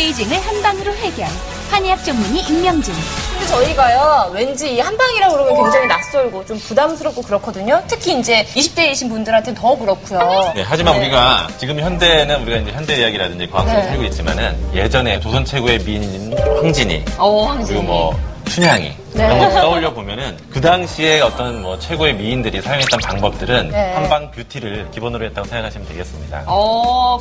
안티에이징을 한방으로 해결. 한의학 전문의 임명진. 근데 저희가요, 왠지 이 한방이라고 그러면 굉장히 낯설고 좀 부담스럽고 그렇거든요. 특히 이제 20대이신 분들한테는 더 그렇고요. 네, 하지만 우리가 지금 현대는 우리가 이제 현대의학이라든지 과학 속에 살고 있지만은 예전에 조선 최고의 미인인 황진이, 그리고 뭐 춘향이 이런 거 떠올려 보면은 그 당시에 어떤 뭐 최고의 미인들이 사용했던 방법들은 한방 뷰티를 기본으로 했다고 생각하시면 되겠습니다.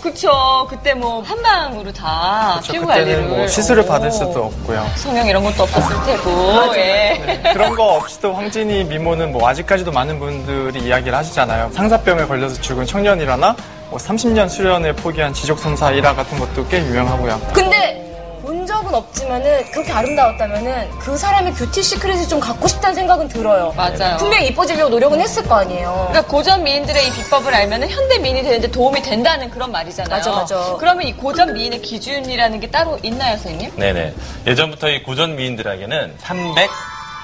그쵸. 그때 뭐 한방으로 다 피부 관리를. 그때는 뭐 시술을 받을 수도 없고요. 성형 이런 것도 없었을 테고. 네, 그런 거 없이도 황진이 미모는 뭐 아직까지도 많은 분들이 이야기를 하시잖아요. 상사병에 걸려서 죽은 청년이라나 뭐 30년 수련을 포기한 지족선사 일화 같은 것도 꽤 유명하고요. 근데 본 적은 없지만은 그렇게 아름다웠다면은 그 사람의 뷰티 시크릿을 좀 갖고 싶다는 생각은 들어요. 맞아요. 분명히 이뻐지려고 노력은 했을 거 아니에요. 그러니까 고전 미인들의 이 비법을 알면은 현대 미인이 되는데 도움이 된다는 그런 말이잖아요. 맞아. 그러면 이 고전 미인의 기준이라는 게 따로 있나요, 선생님? 네네. 예전부터 이 고전 미인들에게는 삼백,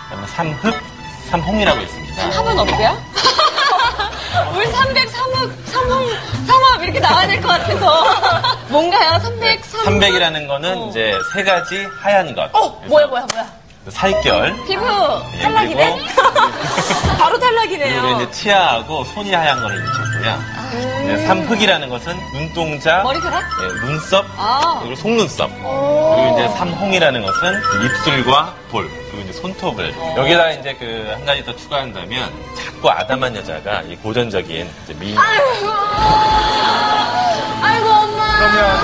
그다음에 삼흑, 삼홍이라고 있습니다. 삼은 없고요? 우리 300, 3흑, 3홍 이렇게 나와야 될 것 같아서. 뭔가요? 300, 3흑? 300이라는 거는 이제 세 가지 하얀 것. 뭐야. 살결. 피부. 탈락이네? 바로 탈락이네요. 그리고 이제 치아하고 손이 하얀 거를 잊혔고요. 네, 삼흑이라는 것은 눈동자, 머리카락? 네, 눈썹, 그리고 속눈썹. 그리고 이제 삼홍이라는 것은 입술과 볼, 그리고 이제 손톱을. 여기다가 이제 그 한 가지 더 추가한다면 작고 아담한 여자가 이 고전적인 이제 미인. 아이고 엄마. 그러면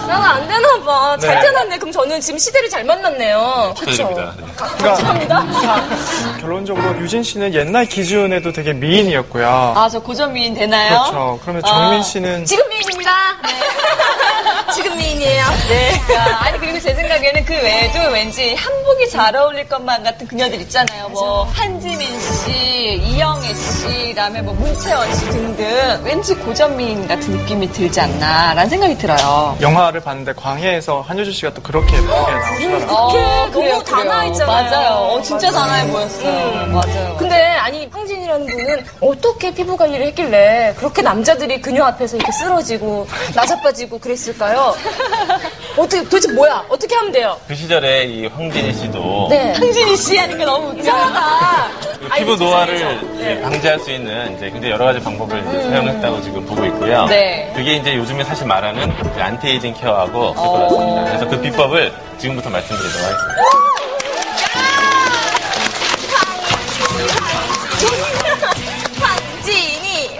나가 안 되나 봐. 잘 네. 태어났네. 그럼 저는 지금 시대를 잘 만났네요. 그쵸? 축하드립니다. 네. 감사합니다. 결론적으로 유진 씨는 옛날 기준에도 되게 미인이었고요. 저 고전 미인 되나요? 그렇죠. 그러면 정민 씨는 지금 미인입니다. 지금 미인이에요. 네. 아니 그리고 제 생각에는 그 외에도 왠지 한복이 잘 어울릴 것만 같은 그녀들 있잖아요. 뭐 한지민 씨, 이영애 씨, 그다음에 뭐 문채원 씨 등등 왠지 고전 미인 같은 느낌이 들지 않나라는 생각이 들어요. 영화를 봤는데 광해에서 한효주 씨가 또 그렇게 예쁘게 나오시더라고요. 너무 단아했잖아요. 맞아요. 진짜 단아해 보였어요. 맞아요. 근데 아니 황진이라는 분은 어떻게 피부 관리를 했길래 그렇게 남자들이 그녀 앞에서 이렇게 쓰러지고 나자빠지고 그랬을까요? 도대체 뭐야? 어떻게 하면 돼요? 그 시절에 이 황진희 씨도 네. 황진희 씨 하는 게 너무 웃겨요. 이상하다. 그 피부 노화를 이제 방지할 수 있는 이제 굉장히 여러 가지 방법을 이제 사용했다고 지금 보고 있고요. 네. 그게 이제 요즘에 사실 말하는 이제 안티에이징 케어하고 쓸 것 같습니다. 그래서 그 비법을 지금부터 말씀드리도록 하겠습니다.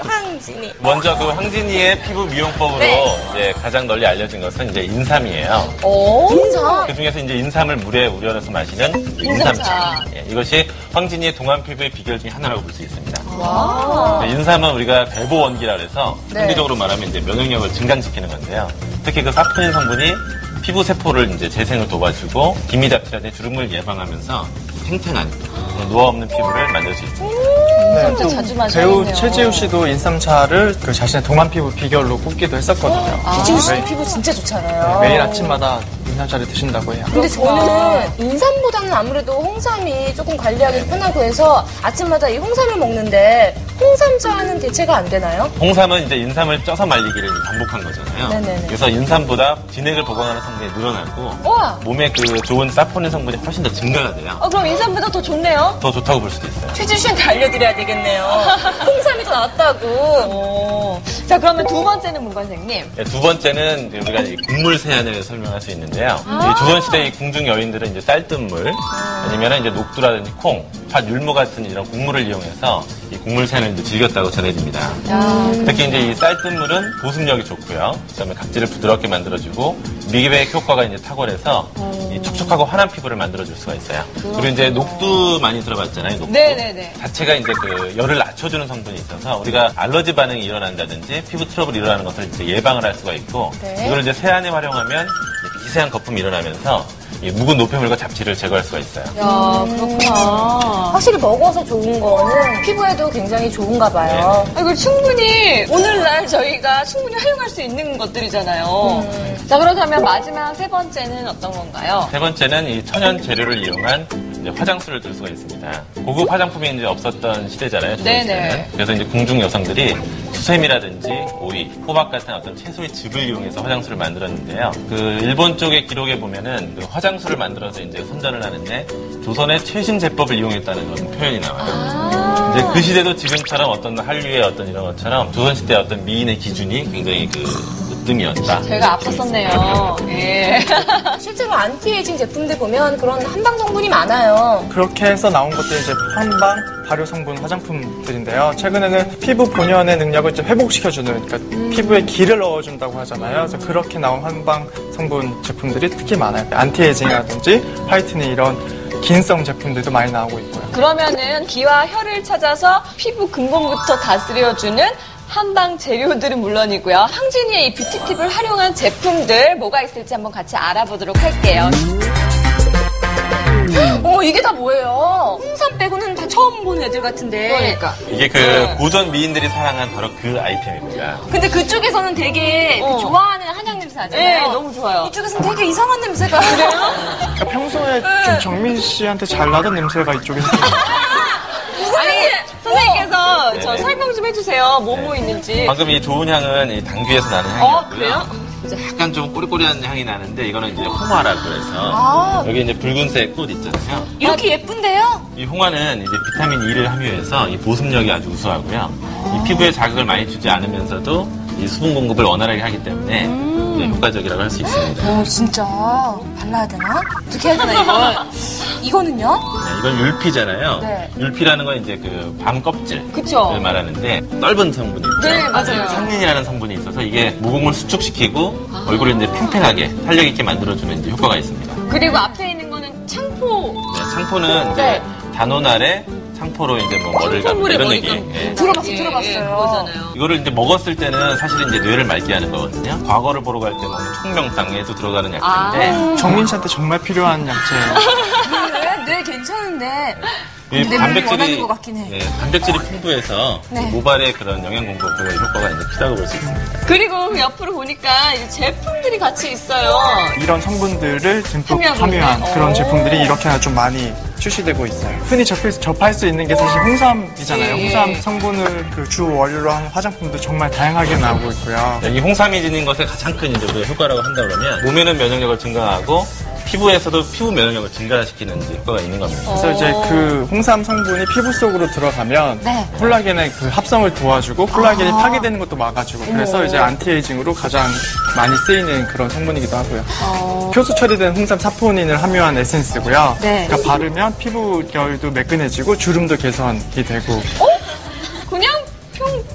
황진이. 먼저 그 황진이의 피부 미용법으로 이제 가장 널리 알려진 것은 이제 인삼이에요. 인삼. 그 중에서 이제 인삼을 물에 우려내서 마시는 인삼차. 예, 이것이 황진이의 동안 피부의 비결 중에 하나라고 볼 수 있습니다. 인삼은 우리가 배보 원기라 그래서 상대적으로 말하면 이제 면역력을 증강시키는 건데요. 특히 그 사포닌 성분이 피부 세포를 이제 재생을 도와주고 기미 잡티라든지 주름을 예방하면서 탱탱한 노화 없는 피부를 만들 수 있습니다. 진짜 자주 마셔야겠네요. 배우 최지우 씨도 인삼차를 그 자신의 동안 피부 비결로 꼽기도 했었거든요. 최지우 씨 피부 진짜 좋잖아요. 매일 아침마다 인삼차를 드신다고 해요. 근데 저는 인삼보다는 아무래도 홍삼이 조금 관리하기 편하고 해서 아침마다 이 홍삼을 먹는데 홍삼차는 대체가 안 되나요? 홍삼은 이제 인삼을 쪄서 말리기를 반복한 거잖아요. 네네네. 그래서 인삼보다 진액을 보관하는 성분이 늘어나고 우와. 몸에 그 좋은 사포닌 성분이 훨씬 더 증가가 돼요. 그럼 인삼보다 더 좋네요. 더 좋다고 볼 수도 있어요. 최지우 씨한테 알려드려야 되겠네요. 홍삼이 더 낫다고. 자, 그러면 두 번째는 뭔가 선생님? 네, 두 번째는 이제 우리가 이 국물 세안을 설명할 수 있는데요. 이 조선시대 이 궁중 여인들은 이제 쌀뜨물 아니면 이제 녹두라든지 콩, 팥, 율무 같은 이런 국물을 이용해서 이 국물 세안을 이제 즐겼다고 전해집니다. 특히 이제 이 쌀뜨물은 보습력이 좋고요. 그다음에 각질을 부드럽게 만들어주고 미백 효과가 이제 탁월해서 이 촉촉하고 환한 피부를 만들어줄 수가 있어요. 그리고 이제 녹두 많이 들어봤잖아요. 녹두. 네네네. 자체가 이제 그 열을 낮춰주는 성분이 있어서 우리가 알러지 반응이 일어난다든지 피부 트러블이 일어나는 것을 이제 예방을 할 수가 있고 이걸 이제 세안에 활용하면 이제 미세한 거품이 일어나면서 이 묵은 노폐물과 잡티를 제거할 수가 있어요. 야, 그렇구나. 확실히 먹어서 좋은 거는 피부에도 굉장히 좋은가 봐요. 이거 충분히 오늘날 저희가 충분히 활용할 수 있는 것들이잖아요. 자, 그렇다면 마지막 세 번째는 어떤 건가요? 세 번째는 이 천연 재료를 이용한 이제 화장수를 들 수가 있습니다. 고급 화장품이 이제 없었던 시대잖아요. 네네. 그래서 이제 궁중 여성들이 수세미라든지 오이, 호박 같은 어떤 채소의 즙을 이용해서 화장수를 만들었는데요. 그 일본 쪽의 기록에 보면은 그 화장수를 만들어서 이제 선전을 하는데 조선의 최신 제법을 이용했다는 그런 표현이 나와요. 이제 그 시대도 지금처럼 어떤 한류의 어떤 이런 것처럼 조선시대 어떤 미인의 기준이 굉장히 으뜸이었다. 제가 아팠었네요. 예. 실제로 안티에이징 제품들 보면 그런 한방 성분이 많아요. 그렇게 해서 나온 것들이 이제 한방 발효 성분 화장품들인데요. 최근에는 피부 본연의 능력을 좀 회복시켜주는, 그러니까 피부에 기를 넣어준다고 하잖아요. 그래서 그렇게 나온 한방 성분 제품들이 특히 많아요. 안티에이징이라든지 화이트닝 이런 기능성 제품들도 많이 나오고 있고요. 그러면은 기와 혈을 찾아서 피부 근본부터 다스려주는 한방 재료들은 물론이고요. 황진이의 이 뷰티 팁을 활용한 제품들 뭐가 있을지 한번 같이 알아보도록 할게요. 이게 다 뭐예요? 홍삼 빼고는 다 처음 본 애들 같은데. 그러니까. 이게 고전 미인들이 사랑한 바로 그 아이템입니다. 근데 그쪽에서는 되게 좋아하는 한약 냄새 나잖아요. 네, 너무 좋아요. 이쪽에서는 되게 이상한 냄새가. 그래요? 그러니까 평소에 좀 정민 씨한테 잘 나던 냄새가 이쪽에서 아니, 선생님께서 저 네네. 설명 좀 해주세요. 뭐 있는지. 방금 이 좋은 향은 이 당귀에서 나는 향이었고요. 그래요? 약간 좀 꼬리꼬리한 향이 나는데 이거는 이제 홍화라고 해서 여기 이제 붉은색 꽃 있잖아요. 이렇게 예쁜데요? 이 홍화는 이제 비타민 E를 함유해서 이 보습력이 아주 우수하고요. 이 피부에 자극을 많이 주지 않으면서도 이 수분 공급을 원활하게 하기 때문에 네, 효과적이라고 할 수 있습니다. 진짜 발라야 되나? 어떻게 해야 되나 이걸? 이거는요? 네, 이건 율피잖아요. 네. 율피라는 건 이제 밤 껍질을 그쵸. 말하는데 떫은 성분이 있죠. 네, 맞아요. 상린이라는 성분이 있어서 이게 모공을 수축시키고 얼굴을 이제 팽팽하게 탄력 있게 만들어주는 이제 효과가 있습니다. 그리고 앞에 있는 거는 창포. 네, 창포는 이제 단오날에 창포로 이제 머리를 감고 이런 얘기. 들어봤어요. 그거잖아요. 이거를 이제 먹었을 때는 사실은 이제 뇌를 맑게 하는 거거든요. 과거를 보러 갈 때 먹는 총명상에도 들어가는 약재인데 정민 씨한테 정말 필요한 약재예요. 네, 괜찮은데. 이 내 몸이 원하는 것 같긴 해. 단백질이 풍부해서 모발의 그런 영양 공급에 효과가 이제 크다고 볼 수 있습니다. 그리고 옆으로 보니까 이제 제품들이 같이 있어요. 이런 성분들을 듬뿍 함유하고 함유한 있네. 그런 제품들이 이렇게나 좀 많이 출시되고 있어요. 흔히 접할 수 있는 게 사실 홍삼이잖아요. 예. 홍삼 성분을 그 주 원료로 하는 화장품도 정말 다양하게 나오고 있고요. 이 홍삼이 지닌 것의 가장 큰 이제 우리가 효과라고 한다 그러면 몸에는 면역력을 증강하고 피부에서도 피부 면역력을 증가시키는 이제 효과가 있는 겁니다. 그래서 이제 그 홍삼 성분이 피부 속으로 들어가면 콜라겐의 그 합성을 도와주고 콜라겐이 파괴되는 것도 막아주고 그래서 이제 안티에이징으로 가장 많이 쓰이는 그런 성분이기도 하고요. 효소 처리된 홍삼 사포닌을 함유한 에센스고요. 그러니까 바르면 피부 결도 매끈해지고 주름도 개선이 되고. 그냥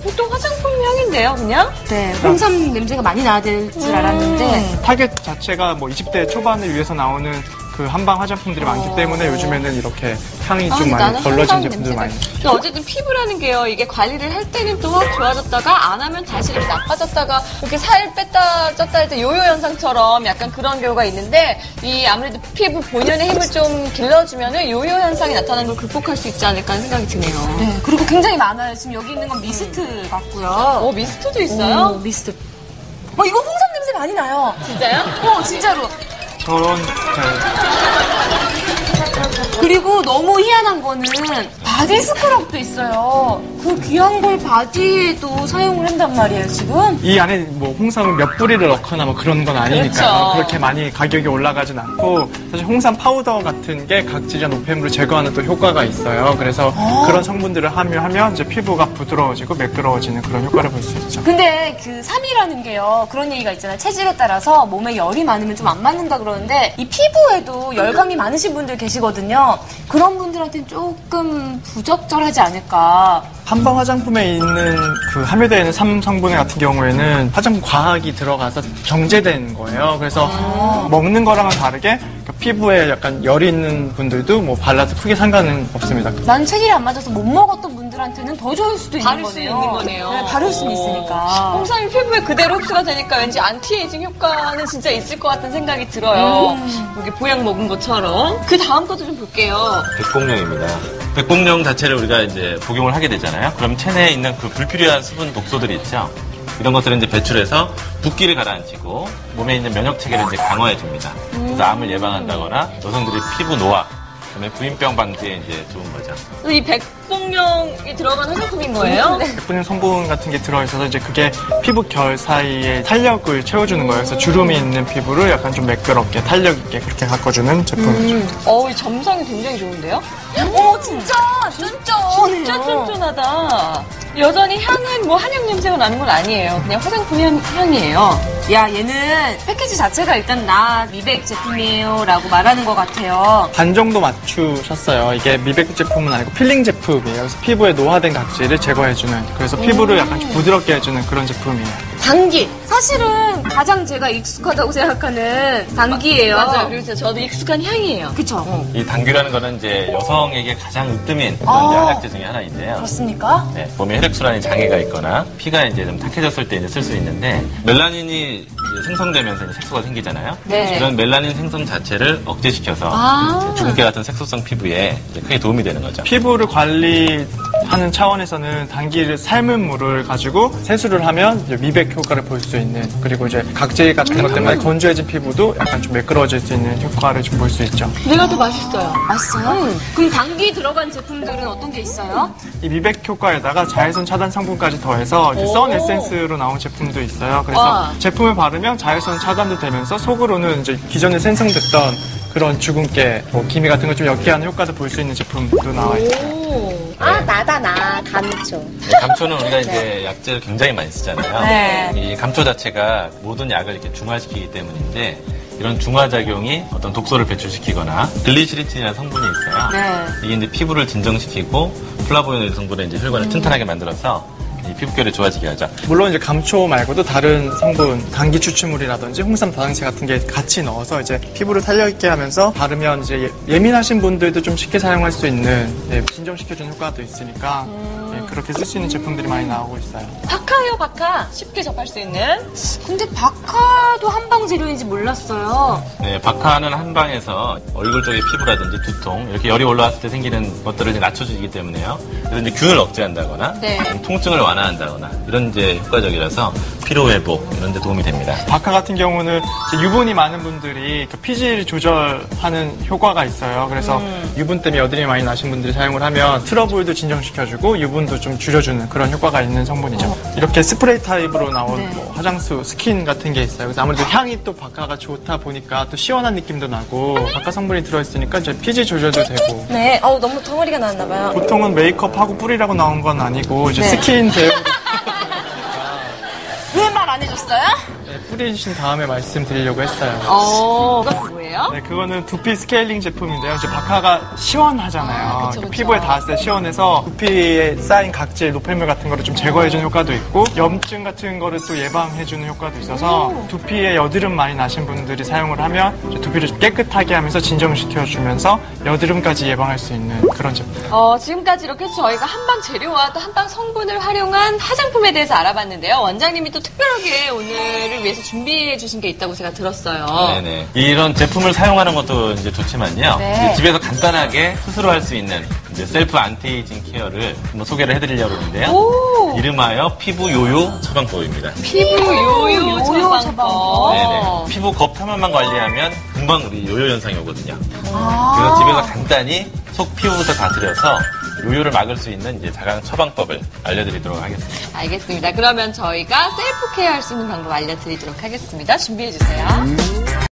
보통 화장품 향인데요, 그냥? 네, 홍삼 냄새가 많이 나야 될 줄 알았는데. 타겟 자체가 뭐 20대 초반을 위해서 나오는 그 한방 화장품들이 많기 때문에 요즘에는 이렇게 향이 좀 많이 걸러진 제품들 많이. 근데 어쨌든 피부라는 게요, 이게 관리를 할 때는 또 확 좋아졌다가 안 하면 다시 이렇게 나빠졌다가 이렇게 살 뺐다 쪘다 할 때 요요 현상처럼 약간 그런 경우가 있는데 이 아무래도 피부 본연의 힘을 좀 길러주면은 요요 현상이 나타나는 걸 극복할 수 있지 않을까 하는 생각이 드네요. 네, 그리고 굉장히 많아요. 지금 여기 있는 건 미스트 같고요. 미스트도 있어요? 미스트. 이거 홍삼 냄새 많이 나요. 진짜요? 진짜로. 저런 그리고 너무 희한한 거는 바디 스크럽도 있어요. 그 귀한 걸 바디에도 사용을 한단 말이에요, 지금. 이 안에 뭐 홍삼을 몇 뿌리를 넣거나 뭐 그런 건 아니니까요. 그렇죠. 그렇게 많이 가격이 올라가진 않고 사실 홍삼 파우더 같은 게 각질이나 노폐물을 제거하는 또 효과가 있어요. 그래서 그런 성분들을 함유하면 이제 피부가 부드러워지고 매끄러워지는 그런 효과를 볼 수 있죠. 근데 그 삼이라는 게요, 그런 얘기가 있잖아요. 체질에 따라서 몸에 열이 많으면 좀 안 맞는다 그러는데 이 피부에도 열감이 많으신 분들 계시거든요. 그런 분들한테는 조금 부적절하지 않을까. 한방 화장품에 있는 그 함유되어 있는 3성분 같은 경우에는 화장품 과학이 들어가서 정제된 거예요. 그래서 먹는 거랑은 다르게 그러니까 피부에 약간 열이 있는 분들도 뭐 발라도 크게 상관은 없습니다. 난 체질이 안 맞아서 못 먹었던 분들한테는 더 좋을 수도 있는 바를 거네요. 수 있는 거네요. 네, 바를 수는 있으니까. 홍삼이 피부에 그대로 흡수가 되니까 왠지 안티에이징 효과는 진짜 있을 것 같은 생각이 들어요. 여기 보약 먹은 것처럼. 그 다음 것도 좀 볼게요. 백봉령입니다. 백봉령 자체를 우리가 이제 복용을 하게 되잖아요. 그럼 체내에 있는 그 불필요한 수분 독소들이 있죠. 이런 것들을 이제 배출해서 붓기를 가라앉히고 몸에 있는 면역 체계를 이제 강화해 줍니다. 그래서 암을 예방한다거나 여성들의 피부 노화 그다음에 부인병 방지에 이제 좋은 거죠. 이 백봉령이 들어간 화장품인 거예요? 백분용 성분 같은 게 들어있어서 이제 그게 피부 결 사이에 탄력을 채워주는 거예요. 그래서 주름이 있는 피부를 약간 좀 매끄럽게 탄력 있게 그렇게 가꿔주는 제품이죠. 이 점성이 굉장히 좋은데요? 진짜 진짜 쫀쫀하다. 여전히 향은 뭐 한약 냄새가 나는 건 아니에요. 그냥 화장품 향이에요. 야, 얘는 패키지 자체가 일단 나 미백 제품이에요 라고 말하는 것 같아요. 반 정도 맞추셨어요. 이게 미백 제품은 아니고 필링 제품이에요. 그래서 피부에 노화된 각질을 제거해주는, 그래서 피부를 약간 좀 부드럽게 해주는 그런 제품이에요. 당기. 사실은 가장 제가 익숙하다고 생각하는 당기예요. 맞아요. 그래서 저도 익숙한 향이에요. 그쵸? 이 당귀라는 거는 이제 여성에게 가장 으뜸인 그런 이제 한약재 중에 하나인데요. 그렇습니까? 네, 몸에 혈액순환이 장애가 있거나 피가 이제 좀 탁해졌을 때 이제 쓸 수 있는데 멜라닌이 이제 생성되면서 이제 색소가 생기잖아요. 네. 이런 멜라닌 생성 자체를 억제시켜서 주근깨 같은 색소성 피부에 이제 크게 도움이 되는 거죠. 피부를 관리하는 차원에서는 당기를 삶은 물을 가지고 세수를 하면 이제 미백 효과를 볼 수 있는, 그리고 이제 각질 같은 것 때문에 건조해진 피부도 약간 좀 매끄러워질 수 있는 효과를 좀 볼 수 있죠. 내가 더 맛있어요. 맛있어요? 그럼 당기 들어간 제품들은 어떤 게 있어요? 이 미백 효과에다가 자외선 차단 성분까지 더해서 이제 선 에센스로 나온 제품도 있어요. 그래서 와. 제품을 바르면 자외선 차단도 되면서 속으로는 이제 기존에 생성됐던 그런 주근깨, 뭐 기미 같은 걸 좀 옅게하는 효과도 볼 수 있는 제품도 나와 있어요. 나다 감초. 네, 감초는 우리가 이제 약재를 굉장히 많이 쓰잖아요. 네. 이 감초 자체가 모든 약을 이렇게 중화시키기 때문인데 이런 중화작용이 어떤 독소를 배출시키거나 글리시리틴이라는 성분이 있어요. 네. 이게 이제 피부를 진정시키고 플라보노이드 성분의 이제 혈관을 튼튼하게 만들어서 이 피부결이 좋아지게 하죠. 물론 이제 감초 말고도 다른 성분, 당기 추출물이라든지 홍삼 다당제 같은 게 같이 넣어서 이제 피부를 탄력 있게 하면서 바르면 이제 예민하신 분들도 좀 쉽게 사용할 수 있는, 진정시켜주는 효과도 있으니까 그렇게 쓸 수 있는 제품들이 많이 나오고 있어요. 박하요, 박하. 쉽게 접할 수 있는. 근데 박하도 한방 재료인지 몰랐어요. 네, 박하는 한방에서 얼굴 쪽의 피부라든지 두통, 이렇게 열이 올라왔을 때 생기는 것들을 이제 낮춰주기 때문에요. 그래서 이제 균을 억제한다거나, 통증을 완화한다거나, 이런 이제 효과적이라서 피로회복, 이런 데 도움이 됩니다. 박하 같은 경우는 이제 유분이 많은 분들이 그 피질 조절하는 효과가 있어요. 그래서 유분 때문에 여드름이 많이 나신 분들이 사용을 하면 트러블도 진정시켜주고 유분도 좀 줄여주는 그런 효과가 있는 성분이죠. 이렇게 스프레이 타입으로 나온 뭐 화장수, 스킨 같은 게 있어요. 그래서 아무래도 향이 또 박하가 좋다 보니까 또 시원한 느낌도 나고 박하 성분이 들어있으니까 이제 피질 조절도 되고. 네, 너무 덩어리가 나왔나봐요. 보통은 메이크업하고 뿌리라고 나온 건 아니고 이제 스킨 대용으로 왜 말 안 해줬어요? 뿌리신 다음에 말씀드리려고 했어요. 그건 뭐예요? 네, 그거는 두피 스케일링 제품인데요. 이제 박하가 시원하잖아요. 그쵸. 피부에 닿았을 때 시원해서 두피에 쌓인 각질, 노폐물 같은 거를 좀 제거해주는 효과도 있고 염증 같은 거를 또 예방해주는 효과도 있어서 두피에 여드름 많이 나신 분들이 사용을 하면 이제 두피를 좀 깨끗하게 하면서 진정시켜주면서 여드름까지 예방할 수 있는 그런 제품. 지금까지 이렇게 저희가 한방 재료와 또 한방 성분을 활용한 화장품에 대해서 알아봤는데요. 원장님이 또 특별하게 오늘을 위해서 준비해 주신 게 있다고 제가 들었어요. 네네. 이런 제품을 사용하는 것도 이제 좋지만요. 이제 집에서 간단하게 스스로 할 수 있는 이제 셀프 안티에이징 케어를 한번 소개를 해드리려고 하는데요. 이름하여 피부 요요 처방법입니다. 피부 요요 처방법. 네네. 피부 겁 탐험만 관리하면 금방 우리 요요 현상이 오거든요. 그래서 집에서 간단히 속 피부부터 다스려서 요요를 막을 수 있는 이제 자강 처방법을 알려드리도록 하겠습니다. 알겠습니다. 그러면 저희가 셀프 케어 할 수 있는 방법 알려드리도록 하겠습니다. 준비해 주세요.